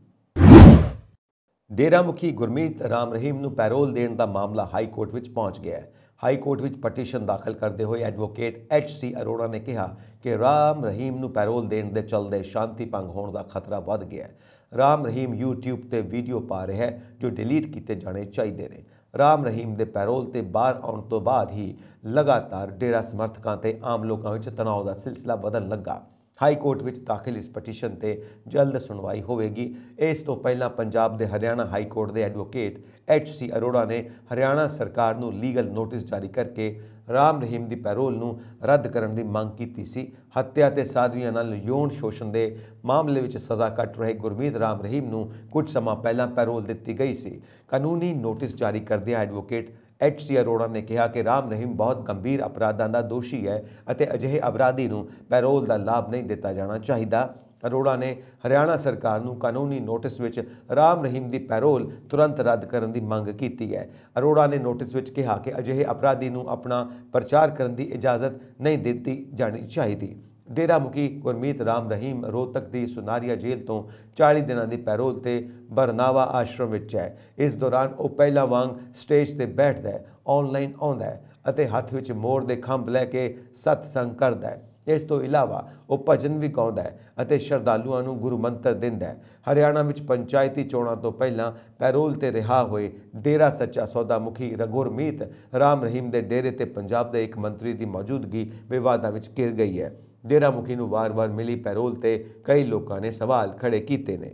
Speaker 1: ਡੇਰਾ ਮੁਖੀ ਗੁਰਮੀਤ ਰਾਮ ਰਹੀਮ ਨੂੰ ਪੈਰੋਲ ਦੇਣ ਦਾ ਮਾਮਲਾ ਹਾਈ ਕੋਰਟ ਵਿੱਚ ਪਹੁੰਚ ਗਿਆ ਹੈ। ਹਾਈ ਕੋਰਟ ਵਿੱਚ ਪਟੀਸ਼ਨ ਦਾਖਲ ਕਰਦੇ ਹੋਏ ਐਡਵੋਕੇਟ HC ਅਰੋੜਾ ਨੇ ਕਿਹਾ ਕਿ ਰਾਮ ਰਹੀਮ ਨੂੰ ਪੈਰੋਲ ਦੇਣ ਦੇ ਚੱਲਦੇ ਸ਼ਾਂਤੀ ਭੰਗ ਹੋਣ ਦਾ ਖਤਰਾ ਵੱਧ ਗਿਆ ਹੈ। ਰਾਮ ਰਹੀਮ YouTube ਤੇ ਵੀਡੀਓ ਪਾ ਰਿਹਾ ਹੈ ਜੋ ਡਿਲੀਟ ਕੀਤੇ ਜਾਣੇ ਚਾਹੀਦੇ ਨੇ। ਰਾਮ ਰਹੀਮ ਦੇ ਪੈਰੋਲ ਤੇ ਬਾਹਰ ਆਉਣ ਤੋਂ ਬਾਅਦ ਹੀ ਲਗਾਤਾਰ ਡੇਰਾ ਸਮਰਥਕਾਂ ਤੇ ਆਮ ਲੋਕਾਂ ਵਿੱਚ ਤਣਾਅ ਦਾ ਸਿਲਸਿਲਾ ਵਧਣ ਲੱਗਾ। ਹਾਈ ਕੋਰਟ ਵਿੱਚ ਦਾਖਲ ਇਸ ਪਟੀਸ਼ਨ ਤੇ ਜਲਦ ਸੁਣਵਾਈ ਹੋਵੇਗੀ। ਇਸ ਤੋਂ ਪਹਿਲਾਂ ਪੰਜਾਬ ਦੇ ਹਰਿਆਣਾ ਹਾਈ ਕੋਰਟ ਦੇ ਐਡਵੋਕੇਟ HC ਅਰੋੜਾ ਨੇ ਹਰਿਆਣਾ ਸਰਕਾਰ ਨੂੰ ਲੀਗਲ ਨੋਟਿਸ ਜਾਰੀ ਕਰਕੇ ਰਾਮ ਰਹੀਮ ਦੀ ਪੈਰੋਲ ਨੂੰ ਰੱਦ ਕਰਨ ਦੀ ਮੰਗ ਕੀਤੀ ਸੀ। ਹੱਤਿਆ ਤੇ ਸਾਧਵੀਆਂ ਨਾਲ ਯੌਨ ਸ਼ੋਸ਼ਣ ਦੇ ਮਾਮਲੇ ਵਿੱਚ ਸਜ਼ਾ ਕੱਟ ਰਹੇ ਗੁਰਮੀਤ ਰਾਮ ਰਹੀਮ ਨੂੰ ਕੁਝ ਸਮਾਂ ਪਹਿਲਾਂ ਪੈਰੋਲ ਦਿੱਤੀ ਗਈ ਸੀ। ਕਾਨੂੰਨੀ ਨੋਟਿਸ ਜਾਰੀ ਕਰਦਿਆਂ ਐਡਵੋਕੇਟ HC ਅਰੋੜਾ ਨੇ ਕਿਹਾ ਕਿ ਰਾਮ ਰਹੀਮ ਬਹੁਤ ਗੰਭੀਰ ਅਪਰਾਧਾਂ ਦਾ ਦੋਸ਼ੀ ਹੈ ਅਤੇ ਅਜਿਹੇ ਅਪਰਾਧੀ ਨੂੰ ਪੈਰੋਲ ਦਾ ਲਾਭ ਨਹੀਂ ਦਿੱਤਾ ਜਾਣਾ ਚਾਹੀਦਾ। ਅਰੋੜਾ ਨੇ ਹਰਿਆਣਾ ਸਰਕਾਰ ਨੂੰ ਕਾਨੂੰਨੀ ਨੋਟਿਸ ਵਿੱਚ ਰਾਮ ਰਹੀਮ ਦੀ ਪੈਰੋਲ ਤੁਰੰਤ ਰੱਦ ਕਰਨ ਦੀ ਮੰਗ ਕੀਤੀ ਹੈ। ਅਰੋੜਾ ਨੇ ਨੋਟਿਸ ਵਿੱਚ ਕਿਹਾ ਕਿ ਅਜਿਹੇ ਅਪਰਾਧੀ ਨੂੰ ਆਪਣਾ ਪ੍ਰਚਾਰ ਕਰਨ ਦੀ ਇਜਾਜ਼ਤ ਨਹੀਂ ਦਿੱਤੀ ਜਾਣੀ ਚਾਹੀਦੀ। ਡੇਰਾ ਮੁਖੀ ਗੁਰਮੀਤ ਰਾਮ ਰਹੀਮ ਰੋਹਤਕ ਦੀ ਸੁਨਾਰੀਆ ਜੇਲ੍ਹ ਤੋਂ 40 ਦਿਨਾਂ ਦੀ ਪੈਰੋਲ ਤੇ ਬਰਨਾਵਾ ਆਸ਼ਰਮ ਵਿੱਚ ਹੈ। ਇਸ ਦੌਰਾਨ ਉਹ ਪਹਿਲਾਂ ਵਾਂਗ ਸਟੇਜ ਤੇ ਬੈਠਦਾ ਹੈ, ਆਨਲਾਈਨ ਆਉਂਦਾ ਹੈ ਅਤੇ ਹੱਥ ਵਿੱਚ ਮੋਰ ਦੇ ਖੰਭ ਲੈ ਕੇ ਸਤਸੰਗ ਕਰਦਾ ਹੈ। ਇਸ ਤੋਂ ਇਲਾਵਾ ਉਹ ਭਜਨ ਵੀ ਗਾਉਂਦਾ ਹੈ ਅਤੇ ਸ਼ਰਧਾਲੂਆਂ ਨੂੰ ਗੁਰੂ ਮੰਤਰ ਦਿੰਦਾ ਹੈ। ਹਰਿਆਣਾ ਵਿੱਚ ਪੰਚਾਇਤੀ ਚੋਣਾਂ ਤੋਂ ਪਹਿਲਾਂ ਪੈਰੋਲ ਤੇ ਰਿਹਾ ਹੋਏ ਡੇਰਾ ਸੱਚਾ ਸੌਦਾ ਮੁਖੀ ਗੁਰਮੀਤ ਰਾਮ ਰਹੀਮ ਦੇ ਡੇਰੇ ਤੇ ਪੰਜਾਬ ਦੇ ਇੱਕ ਮੰਤਰੀ ਦੀ ਮੌਜੂਦਗੀ ਵਿਵਾਦਾਂ ਵਿੱਚ ਘਿਰ ਗਈ ਹੈ। ਡੇਰਾ ਮੁਖੀ ਨੂੰ ਵਾਰ-ਵਾਰ ਮਿਲੀ ਪੈਰੋਲ ਤੇ ਕਈ ਲੋਕਾਂ ਨੇ ਸਵਾਲ ਖੜੇ ਕੀਤੇ ਨੇ।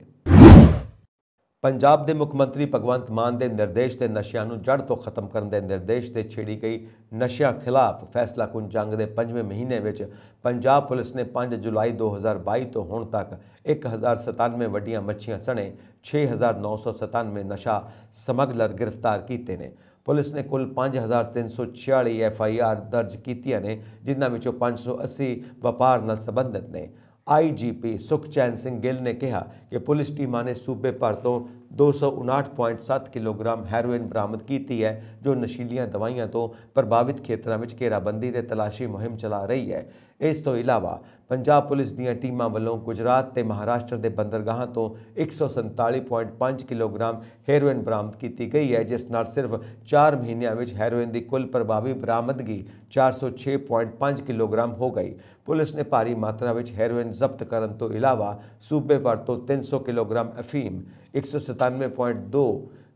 Speaker 1: ਪੰਜਾਬ ਦੇ ਮੁੱਖ ਮੰਤਰੀ ਭਗਵੰਤ ਮਾਨ ਦੇ ਨਿਰਦੇਸ਼ ਤੇ ਨਸ਼ਿਆਂ ਨੂੰ ਜੜ ਤੋਂ ਖਤਮ ਕਰਨ ਦੇ ਨਿਰਦੇਸ਼ ਤੇ ਛੇੜੀ ਗਈ ਨਸ਼ਿਆਂ ਖਿਲਾਫ ਫੈਸਲਾਕੁਨ ਜੰਗ ਦੇ 5ਵੇਂ ਮਹੀਨੇ ਵਿੱਚ ਪੰਜਾਬ ਪੁਲਿਸ ਨੇ 5 ਜੁਲਾਈ 2022 ਤੋਂ ਹੁਣ ਤੱਕ 1097 ਵੱਡੀਆਂ ਮੱਛੀਆਂ ਸਣੇ 6997 ਨਸ਼ਾ ਸਮਗਲਰ ਗ੍ਰਿਫਤਾਰ ਕੀਤੇ ਨੇ। ਪੁਲਿਸ ਨੇ ਕੁੱਲ 5346 FIR ਦਰਜ ਕੀਤੀਆਂ ਨੇ, ਜਿਨ੍ਹਾਂ ਵਿੱਚੋਂ 580 ਵਪਾਰ ਨਾਲ ਸੰਬੰਧਿਤ ਨੇ। IGP ਸੁਖਚੈਨ ਸਿੰਘ ਗਿੱਲ ਨੇ ਕਿਹਾ ਕਿ ਪੁਲਿਸ ਟੀਮਾਂ ਨੇ ਸੂਬੇ ਭਰ ਤੋਂ 259.7 ਕਿਲੋਗ੍ਰਾਮ ਹੈਰੋਇਨ ਬਰਾਮਦ ਕੀਤੀ ਹੈ, ਜੋ ਨਸ਼ੀਲੀਆਂ ਦਵਾਈਆਂ ਤੋਂ ਪ੍ਰਭਾਵਿਤ ਖੇਤਰਾਂ ਵਿੱਚ ਘੇਰਾਬੰਦੀ ਤੇ ਤਲਾਸ਼ੀ ਮੁਹਿੰਮ ਚਲਾ ਰਹੀ ਹੈ। ਇਸ ਤੋਂ ਇਲਾਵਾ ਪੰਜਾਬ ਪੁਲਿਸ ਦੀਆਂ ਟੀਮਾਂ ਵੱਲੋਂ ਗੁਜਰਾਤ ਤੇ ਮਹਾਰਾਸ਼ਟਰ ਦੇ ਬੰਦਰਗਾਹਾਂ ਤੋਂ 147.5 ਕਿਲੋਗ੍ਰਾਮ ਹੈਰੋਇਨ ਬਰਾਮਦ ਕੀਤੀ ਗਈ ਹੈ, ਜਿਸ ਨਾਲ ਸਿਰਫ 4 ਮਹੀਨਿਆਂ ਵਿੱਚ ਹੈਰੋਇਨ ਦੀ ਕੁੱਲ ਪ੍ਰਭਾਵੀ ਬਰਾਮਦਗੀ 406.5 ਕਿਲੋਗ੍ਰਾਮ ਹੋ ਗਈ। ਪੁਲਿਸ ਨੇ ਭਾਰੀ ਮਾਤਰਾ ਵਿੱਚ ਹੈਰੋਇਨ ਜ਼ਬਤ ਕਰਨ ਤੋਂ ਇਲਾਵਾ ਸੂਬੇ ਭਰ ਤੋਂ 300 ਕਿਲੋਗ੍ਰਾਮ ਅਫੀਮ, 197.2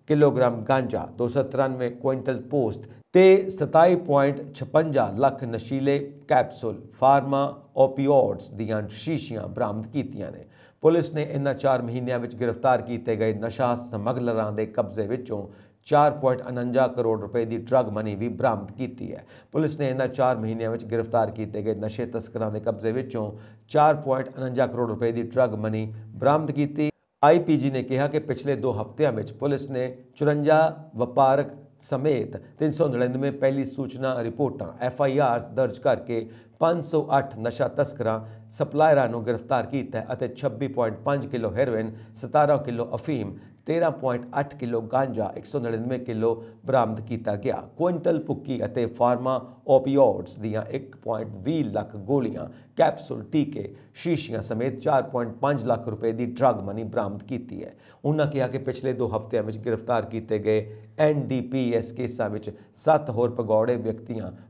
Speaker 1: ਕਿਲੋਗ੍ਰਾਮ ਗਾਂਜਾ, 293 ਕੁਇੰਟਲ ਪੋਸਟ ਤੇ 27.56 ਲੱਖ ਨਸ਼ੀਲੇ ਕੈਪਸੂਲ ਫਾਰਮਾ ਓਪੀਓਇਡਸ ਦੀਆਂ ਸ਼ੀਸ਼ੀਆਂ ਬਰਾਮਦ ਕੀਤੀਆਂ ਨੇ। ਪੁਲਿਸ ਨੇ ਇਨ੍ਹਾਂ 4 ਮਹੀਨਿਆਂ ਵਿੱਚ ਗ੍ਰਿਫਤਾਰ ਕੀਤੇ ਗਏ ਨਸ਼ਾ ਸਮਗਲਰਾਂ ਦੇ ਕਬਜ਼ੇ ਵਿੱਚੋਂ 4.49 ਕਰੋੜ ਰੁਪਏ ਦੀ ਡਰੱਗ ਮਨੀ ਵੀ ਬਰਾਮਦ ਕੀਤੀ ਹੈ। ਪੁਲਿਸ ਨੇ ਇਨ੍ਹਾਂ 4 ਮਹੀਨਿਆਂ ਵਿੱਚ ਗ੍ਰਿਫਤਾਰ ਕੀਤੇ ਗਏ ਨਸ਼ੇ ਤਸਕਰਾਂ ਦੇ ਕਬਜ਼ੇ ਵਿੱਚੋਂ 4.49 ਕਰੋੜ ਰੁਪਏ ਦੀ ਡਰੱਗ ਮਨੀ ਬਰਾਮਦ ਕੀਤੀ। IPG ਨੇ ਕਿਹਾ ਕਿ ਪਿਛਲੇ 2 ਹਫ਼ਤਿਆਂ ਵਿੱਚ ਪੁਲਿਸ ਨੇ 54 ਵਪਾਰਕ ਸਮੇਤ 399 ਪਹਿਲੀ ਸੂਚਨਾ ਰਿਪੋਰਟਾਂ FIRs ਦਰਜ ਕਰਕੇ 508 ਨਸ਼ਾ ਤਸਕਰਾਂ ਸਪਲਾਇਰਾਂ ਨੂੰ ਗ੍ਰਿਫਤਾਰ ਕੀਤਾ ਅਤੇ 26.5 ਕਿਲੋ ਹੈਰੋਇਨ, 17 ਕਿਲੋ ਅਫੀਮ, 13.8 ਕਿਲੋ ਗਾਂਜਾ, 199 ਕਿਲੋ ਬਰਾਮਦ ਕੀਤਾ ਗਿਆ। ਕੁਇੰਟਲ ਭੁੱਕੀ ਅਤੇ ਫਾਰਮਾ ਓਪੀਓਇਡਸ ਦੀਆਂ 1.20 ਲੱਖ ਗੋਲੀਆਂ, ਕੈਪਸੂਲ, ਟੀਕੇ, ਸ਼ੀਸ਼ੀਆਂ ਸਮੇਤ 4.5 ਲੱਖ ਰੁਪਏ ਦੀ ਡਰੱਗ ਮਨੀ ਬਰਾਮਦ ਕੀਤੀ ਹੈ। ਉਨ੍ਹਾਂ ਕਿਹਾ ਕਿ ਪਿਛਲੇ 2 ਹਫ਼ਤਿਆਂ ਵਿੱਚ ਗ੍ਰਿਫਤਾਰ ਕੀਤੇ ਗਏ NDPS ਕੇਸਾਂ ਵਿੱਚ 7 ਹੋਰ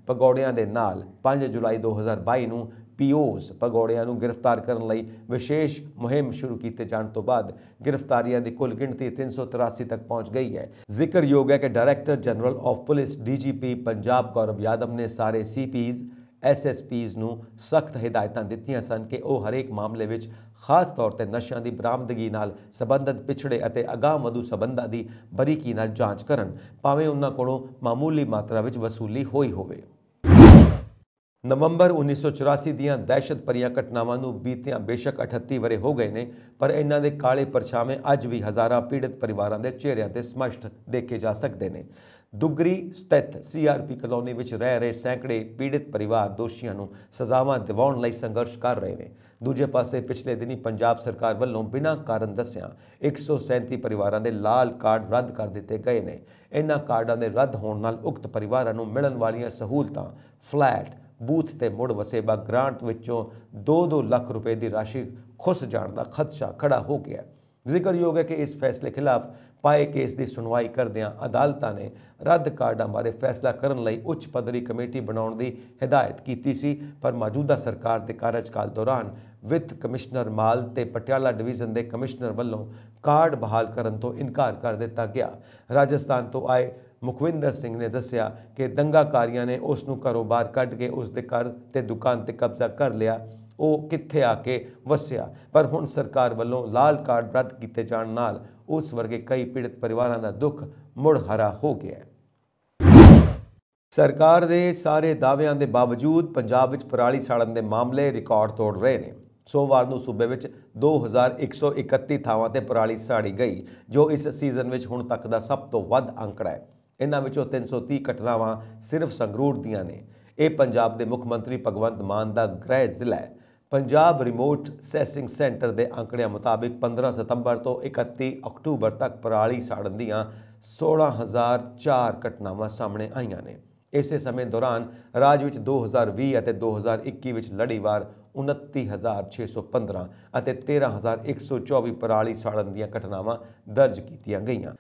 Speaker 1: ਭਗੌੜਿਆਂ ਦੇ ਨਾਲ 5 ਜੁਲਾਈ 2022 ਨੂੰ POs ਭਗੌੜਿਆਂ ਨੂੰ ਗ੍ਰਿਫਤਾਰ ਕਰਨ ਲਈ ਵਿਸ਼ੇਸ਼ ਮੁਹਿੰਮ ਸ਼ੁਰੂ ਕੀਤੇ ਜਾਣ ਤੋਂ ਬਾਅਦ ਗ੍ਰਿਫਤਾਰੀਆਂ ਦੀ ਕੁੱਲ ਗਿਣਤੀ 383 ਤੱਕ ਪਹੁੰਚ ਗਈ ਹੈ। ਜ਼ਿਕਰਯੋਗ ਹੈ ਕਿ director general of police DGP Punjab Gaurav Yadav ਨੇ ਸਾਰੇ CPs SSPs ਨੂੰ ਸਖਤ ਹਦਾਇਤਾਂ ਦਿੱਤੀਆਂ ਸਨ ਕਿ ਉਹ ਹਰੇਕ ਮਾਮਲੇ ਵਿੱਚ ਖਾਸ ਤੌਰ ਤੇ ਨਸ਼ਿਆਂ ਦੀ ਬਰਾਮਦਗੀ ਨਾਲ ਸੰਬੰਧਿਤ ਪਿਛੜੇ ਅਤੇ ਅਗਾਂਹਵਧੂ ਸਬੰਧਾਂ ਦੀ ਬਰੀਕੀ ਨਾਲ ਜਾਂਚ ਕਰਨ, ਭਾਵੇਂ ਉਹਨਾਂ ਕੋਲੋਂ ਮਾਮੂਲੀ ਮਾਤਰਾ ਵਿੱਚ ਵਸੂਲੀ ਹੋਈ ਹੋਵੇ। ਨਵੰਬਰ 1984 ਦੀਆਂ ਦਹਿਸ਼ਤ ਭਰੀਆਂ ਘਟਨਾਵਾਂ ਨੂੰ ਬੀਤਿਆਂ ਬੇਸ਼ੱਕ 38 ਵਰ੍ਹੇ ਹੋ ਗਏ ਨੇ, ਪਰ ਇਹਨਾਂ ਦੇ ਕਾਲੇ ਪਰਛਾਵੇਂ ਅੱਜ ਵੀ ਹਜ਼ਾਰਾਂ ਪੀੜਤ ਪਰਿਵਾਰਾਂ ਦੇ ਚਿਹਰਿਆਂ ਤੇ ਸਪਸ਼ਟ ਦੇਖੇ ਜਾ ਸਕਦੇ ਨੇ। ਦੁੱਗਰੀ ਸਥਿਤ CRP ਕਲੋਨੀ ਵਿੱਚ ਰਹਿ ਰਹੇ ਸੈਂਕੜੇ ਪੀੜਤ ਪਰਿਵਾਰ ਦੋਸ਼ੀਆਂ ਨੂੰ ਸਜ਼ਾਵਾਂ ਦਿਵਾਉਣ ਲਈ ਸੰਘਰਸ਼ ਕਰ ਰਹੇ ਨੇ। ਦੂਜੇ ਪਾਸੇ ਪਿਛਲੇ ਦਿਨੀ ਪੰਜਾਬ ਸਰਕਾਰ ਵੱਲੋਂ ਬਿਨਾਂ ਕਾਰਨ ਦੱਸਿਆਂ 137 ਪਰਿਵਾਰਾਂ ਦੇ ਲਾਲ ਕਾਰਡ ਰੱਦ ਕਰ ਦਿੱਤੇ ਗਏ ਨੇ। ਇਹਨਾਂ ਕਾਰਡਾਂ ਦੇ ਰੱਦ ਹੋਣ ਨਾਲ ਉਕਤ ਪਰਿਵਾਰਾਂ ਨੂੰ ਮਿਲਣ ਵਾਲੀਆਂ ਸਹੂਲਤਾਂ, ਫਲੈਟ, ਬੂਥ ਤੇ ਮੁੜ ਵਸੇਬਾ ਗ੍ਰਾਂਟ ਵਿੱਚੋਂ 2-2 ਲੱਖ ਰੁਪਏ ਦੀ ਰਾਸ਼ੀ ਖੁੱਸ ਜਾਣ ਦਾ ਖਦਸ਼ਾ ਖੜਾ ਹੋ ਗਿਆ। ਜ਼ਿਕਰਯੋਗ ਹੈ ਕਿ ਇਸ ਫੈਸਲੇ ਖਿਲਾਫ ਪਾਏ ਕੇਸ ਦੀ ਸੁਣਵਾਈ ਕਰਦਿਆਂ ਅਦਾਲਤਾਂ ਨੇ ਰੱਦ ਕਾਰਡਾਂ ਬਾਰੇ ਫੈਸਲਾ ਕਰਨ ਲਈ ਉੱਚ ਪੱਧਰੀ ਕਮੇਟੀ ਬਣਾਉਣ ਦੀ ਹਦਾਇਤ ਕੀਤੀ ਸੀ, ਪਰ ਮੌਜੂਦਾ ਸਰਕਾਰ ਦੇ ਕਾਰਜਕਾਲ ਦੌਰਾਨ ਵਿੱਤ ਕਮਿਸ਼ਨਰ ਮਾਲ ਤੇ ਪਟਿਆਲਾ ਡਿਵੀਜ਼ਨ ਦੇ ਕਮਿਸ਼ਨਰ ਵੱਲੋਂ ਕਾਰਡ ਬਹਾਲ ਕਰਨ ਤੋਂ ਇਨਕਾਰ ਕਰ ਦਿੱਤਾ ਗਿਆ। ਰਾਜਸਥਾਨ ਤੋਂ ਆਏ ਮੁਖਵਿੰਦਰ ਸਿੰਘ ਨੇ ਦੱਸਿਆ ਕਿ ਦੰਗਾਕਾਰੀਆਂ ਨੇ ਉਸ ਨੂੰ ਘਰੋਂ ਬਾਹਰ ਕੱਢ ਕੇ ਉਸ ਦੇ ਘਰ ਤੇ ਦੁਕਾਨ ਤੇ ਕਬਜ਼ਾ ਕਰ ਲਿਆ। ਉਹ ਕਿੱਥੇ ਆ ਕੇ ਵਸਿਆ, ਪਰ ਹੁਣ ਸਰਕਾਰ ਵੱਲੋਂ ਲਾਲ ਕਾਰਡ ਰੱਦ ਕੀਤੇ ਜਾਣ ਨਾਲ ਉਸ ਵਰਗੇ ਕਈ ਪੀੜਤ ਪਰਿਵਾਰਾਂ ਦਾ ਦੁੱਖ ਮੁੜ ਹਰਾ ਹੋ ਗਿਆ। ਸਰਕਾਰ ਦੇ ਸਾਰੇ ਦਾਅਵਿਆਂ ਦੇ ਬਾਵਜੂਦ ਪੰਜਾਬ ਵਿੱਚ ਪਰਾਲੀ ਸਾੜਨ ਦੇ ਮਾਮਲੇ ਰਿਕਾਰਡ ਤੋੜ ਰਹੇ ਨੇ। ਸੋਮਵਾਰ ਨੂੰ ਸੂਬੇ ਵਿੱਚ 2131 ਥਾਵਾਂ ਤੇ ਪਰਾਲੀ ਸਾੜੀ ਗਈ, ਜੋ ਇਸ ਸੀਜ਼ਨ ਵਿੱਚ ਹੁਣ ਤੱਕ ਦਾ ਸਭ ਤੋਂ ਵੱਧ ਅੰਕੜਾ ਹੈ। इन्हां विचों 330 घटनावां सिर्फ संगरूर दीआं ने। ਇਹ ਪੰਜਾਬ ਦੇ ਮੁੱਖ ਮੰਤਰੀ ਭਗਵੰਤ ਮਾਨ ਦਾ ਗ੍ਰਹਿ ਜ਼ਿਲ੍ਹਾ ਹੈ। ਪੰਜਾਬ ਰਿਮੋਟ ਸੈਸਿੰਗ ਸੈਂਟਰ ਦੇ ਅੰਕੜਿਆਂ ਮੁਤਾਬਿਕ 15 ਸਤੰਬਰ ਤੋਂ 31 ਅਕਤੂਬਰ ਤੱਕ ਪਰਾਲੀ ਸਾੜਨ ਦੀਆਂ 16,004 ਘਟਨਾਵਾਂ ਸਾਹਮਣੇ ਆਈਆਂ ਨੇ। ਇਸੇ ਸਮੇਂ ਦੌਰਾਨ ਰਾਜ ਵਿੱਚ 2020 ਅਤੇ 2021 ਵਿੱਚ ਲੜੀਵਾਰ 29,615 ਅਤੇ 13,124 ਪਰਾਲੀ ਸਾੜਨ ਦੀਆਂ ਘਟਨਾਵਾਂ ਦਰਜ ਕੀਤੀਆਂ ਗਈਆਂ।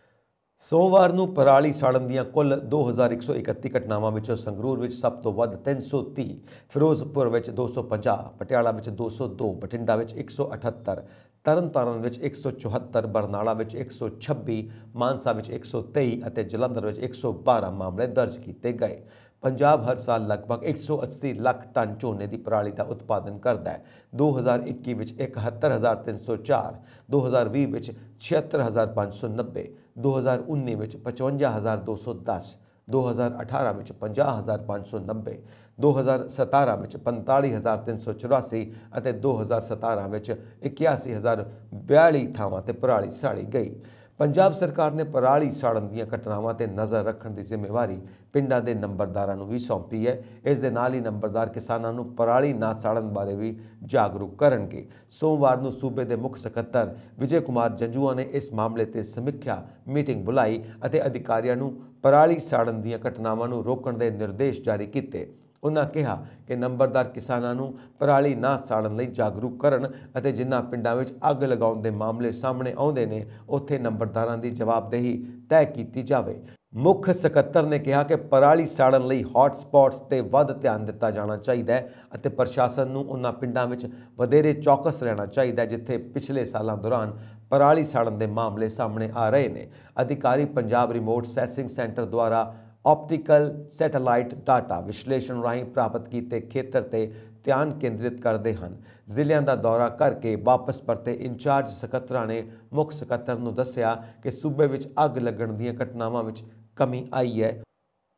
Speaker 1: ਸੋਮਵਾਰ ਨੂੰ ਪਰਾਲੀ ਸਾੜਨ ਦੀਆਂ ਕੁੱਲ 2131 ਘਟਨਾਵਾਂ ਵਿੱਚੋਂ ਸੰਗਰੂਰ ਵਿੱਚ ਸਭ ਤੋਂ ਵੱਧ 330, ਫਿਰੋਜ਼ਪੁਰ ਵਿੱਚ 250, ਪਟਿਆਲਾ ਵਿੱਚ 202, ਬਠਿੰਡਾ ਵਿੱਚ 178, ਤਰਨਤਾਰਨ ਵਿੱਚ 174, ਬਰਨਾਲਾ ਵਿੱਚ 126, ਮਾਨਸਾ ਵਿੱਚ 123 ਅਤੇ ਜਲੰਧਰ ਵਿੱਚ 112 ਮਾਮਲੇ ਦਰਜ ਕੀਤੇ ਗਏ। ਪੰਜਾਬ ਹਰ ਸਾਲ ਲਗਭਗ 180 ਲੱਖ ਟਨ ਝੋਨੇ ਦੀ ਪਰਾਲੀ ਦਾ ਉਤਪਾਦਨ ਕਰਦਾ ਹੈ। 2021 ਵਿੱਚ 71,304, 2020 ਵਿੱਚ 76,590, 2019 ਵਿੱਚ 55,210, 2018 ਵਿੱਚ 50,590, 2017 ਵਿੱਚ 45,384 ਅਤੇ 2017 ਵਿੱਚ 81,042 ਥਾਵਾਂ ਤੇ ਪਰਾਲੀ ਸਾੜੀ ਗਈ। ਪੰਜਾਬ ਸਰਕਾਰ ਨੇ ਪਰਾਲੀ ਸਾੜਨ ਦੀਆਂ ਘਟਨਾਵਾਂ ਤੇ ਨਜ਼ਰ ਰੱਖਣ ਦੀ ਜ਼ਿੰਮੇਵਾਰੀ ਪਿੰਡਾਂ ਦੇ ਨੰਬਰਦਾਰਾਂ ਨੂੰ ਵੀ ਸੌਂਪੀ ਹੈ। ਇਸ ਦੇ ਨਾਲ ਹੀ ਨੰਬਰਦਾਰ ਕਿਸਾਨਾਂ ਨੂੰ ਪਰਾਲੀ ਨਾ ਸਾੜਨ ਬਾਰੇ ਵੀ ਜਾਗਰੂਕ ਕਰਨਗੇ। ਸੋਮਵਾਰ ਨੂੰ ਸੂਬੇ ਦੇ ਮੁੱਖ ਸਕੱਤਰ ਵਿਜੇ ਕੁਮਾਰ ਜੰਜੂਆ ਨੇ ਇਸ ਮਾਮਲੇ ਤੇ ਸਮੀਖਿਆ ਮੀਟਿੰਗ ਬੁਲਾਈ ਅਤੇ ਅਧਿਕਾਰੀਆਂ ਨੂੰ ਪਰਾਲੀ ਸਾੜਨ ਦੀਆਂ ਘਟਨਾਵਾਂ ਨੂੰ ਰੋਕਣ ਦੇ ਨਿਰਦੇਸ਼ ਜਾਰੀ ਕੀਤੇ। ਉਨ੍ਹਾਂ ਕਿਹਾ ਕਿ ਨੰਬਰਦਾਰ ਕਿਸਾਨਾਂ ਨੂੰ ਪਰਾਲੀ ਨਾ ਸਾੜਨ ਲਈ ਜਾਗਰੂਕ ਕਰਨ ਅਤੇ ਜਿਨ੍ਹਾਂ ਪਿੰਡਾਂ ਵਿੱਚ ਅੱਗ ਲਗਾਉਣ ਦੇ ਮਾਮਲੇ ਸਾਹਮਣੇ ਆਉਂਦੇ ਨੇ ਉੱਥੇ ਨੰਬਰਦਾਰਾਂ ਦੀ ਜਵਾਬਦੇਹੀ ਤੈਅ ਕੀਤੀ ਜਾਵੇ। ਮੁੱਖ ਸਕੱਤਰ ਨੇ ਕਿਹਾ ਕਿ ਪਰਾਲੀ ਸਾੜਨ ਲਈ ਹੌਟ ਸਪੌਟਸ ਤੇ ਵੱਧ ਧਿਆਨ ਦਿੱਤਾ ਜਾਣਾ ਚਾਹੀਦਾ ਹੈ ਅਤੇ ਪ੍ਰਸ਼ਾਸਨ ਨੂੰ ਉਨ੍ਹਾਂ ਪਿੰਡਾਂ ਵਿੱਚ ਵਧੇਰੇ ਚੌਕਸ ਰਹਿਣਾ ਚਾਹੀਦਾ ਹੈ ਜਿੱਥੇ ਪਿਛਲੇ ਸਾਲਾਂ ਦੌਰਾਨ ਪਰਾਲੀ ਸਾੜਨ ਦੇ ਮਾਮਲੇ ਸਾਹਮਣੇ ਆ ਰਹੇ ਨੇ। ਅਧਿਕਾਰੀ ਪੰਜਾਬ ਰਿਮੋਟ ਸੈਸਿੰਗ ਸੈਂਟਰ ਦੁਆਰਾ ਆਪਟੀਕਲ ਸੈਟੇਲਾਈਟ ਡਾਟਾ ਵਿਸ਼ਲੇਸ਼ਣ ਰਾਹੀਂ ਪ੍ਰਾਪਤ ਕੀਤੇ ਖੇਤਰ ਤੇ ਧਿਆਨ ਕੇਂਦਰਿਤ ਕਰਦੇ ਹਨ। ਜ਼ਿਲ੍ਹਿਆਂ ਦਾ ਦੌਰਾ ਕਰਕੇ ਵਾਪਸ ਪਰਤੇ ਇੰਚਾਰਜ ਸਕੱਤਰਾਂ ਨੇ ਮੁੱਖ ਸਕੱਤਰ ਨੂੰ ਦੱਸਿਆ ਕਿ ਸੂਬੇ ਵਿੱਚ ਅੱਗ ਲੱਗਣ ਦੀਆਂ ਘਟਨਾਵਾਂ ਵਿੱਚ ਕਮੀ ਆਈ ਹੈ।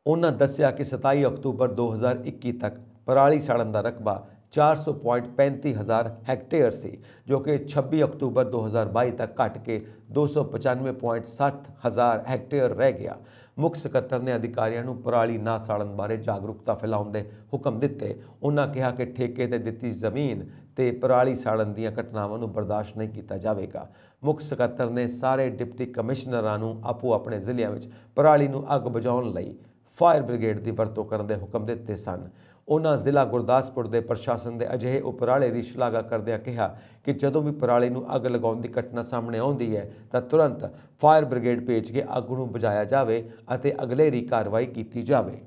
Speaker 1: ਉਹਨਾਂ ਦੱਸਿਆ ਕਿ 27 ਅਕਤੂਬਰ 2021 ਤੱਕ ਪਰਾਲੀ ਸਾੜਨ ਦਾ ਰਕਬਾ 400.35 ਹੈਕਟੇਅਰ ਸੀ ਜੋ ਕਿ 26 ਅਕਤੂਬਰ 2022 ਤੱਕ ਘਟ ਕੇ 295.60 ਹੈਕਟੇਅਰ ਰਹਿ ਗਿਆ। ਮੁੱਖ ਸਕੱਤਰ ਨੇ ਅਧਿਕਾਰੀਆਂ ਨੂੰ ਪਰਾਲੀ ਨਾ ਸਾੜਨ ਬਾਰੇ ਜਾਗਰੂਕਤਾ ਫੈਲਾਉਣ ਦੇ ਹੁਕਮ ਦਿੱਤੇ। ਉਹਨਾਂ ਕਿਹਾ ਕਿ ਠੇਕੇ ਤੇ ਦਿੱਤੀ ਜ਼ਮੀਨ ਤੇ ਪਰਾਲੀ ਸਾੜਨ ਦੀਆਂ ਘਟਨਾਵਾਂ ਨੂੰ ਬਰਦਾਸ਼ਤ ਨਹੀਂ ਕੀਤਾ ਜਾਵੇਗਾ। ਮੁੱਖ ਸਕੱਤਰ ਨੇ ਸਾਰੇ ਡਿਪਟੀ ਕਮਿਸ਼ਨਰਾਂ ਨੂੰ ਆਪੋ ਆਪਣੇ ਜ਼ਿਲ੍ਹਿਆਂ ਵਿੱਚ ਪਰਾਲੀ ਨੂੰ ਅੱਗ ਬੁਝਾਉਣ ਲਈ ਫਾਇਰ ਬ੍ਰਿਗੇਡ ਦੀ ਵਰਤੋਂ ਕਰਨ ਦੇ ਹੁਕਮ ਦਿੱਤੇ ਸਨ। ਉਹਨਾਂ ਜ਼ਿਲ੍ਹਾ ਗੁਰਦਾਸਪੁਰ ਦੇ ਪ੍ਰਸ਼ਾਸਨ ਦੇ ਅਜਿਹੇ ਉਪਰਾਲੇ ਦੀ ਸ਼ਲਾਘਾ ਕਰਦਿਆਂ ਕਿਹਾ ਕਿ ਜਦੋਂ ਵੀ ਪਰਾਲੀ ਨੂੰ ਅੱਗ ਲਗਾਉਣ ਦੀ ਘਟਨਾ ਸਾਹਮਣੇ ਆਉਂਦੀ ਹੈ ਤਾਂ ਤੁਰੰਤ ਫਾਇਰ ਬ੍ਰਿਗੇਡ ਭੇਜ ਕੇ ਅੱਗ ਨੂੰ ਬੁਝਾਇਆ ਜਾਵੇ ਅਤੇ ਅਗਲੇਰੀ ਕਾਰਵਾਈ ਕੀਤੀ ਜਾਵੇ।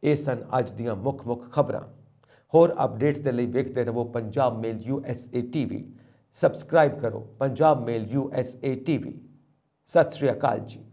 Speaker 1: ਇਹ ਸਨ ਅੱਜ ਦੀਆਂ ਮੁੱਖ ਖਬਰਾਂ। ਹੋਰ ਅਪਡੇਟਸ ਦੇ ਲਈ ਵੇਖਦੇ ਰਹੋ ਪੰਜਾਬ ਮੇਲ USA TV। ਸਬਸਕ੍ਰਾਈਬ ਕਰੋ ਪੰਜਾਬ ਮੇਲ USA TV। ਸਤਿ ਸ਼੍ਰੀ ਅਕਾਲ ਜੀ।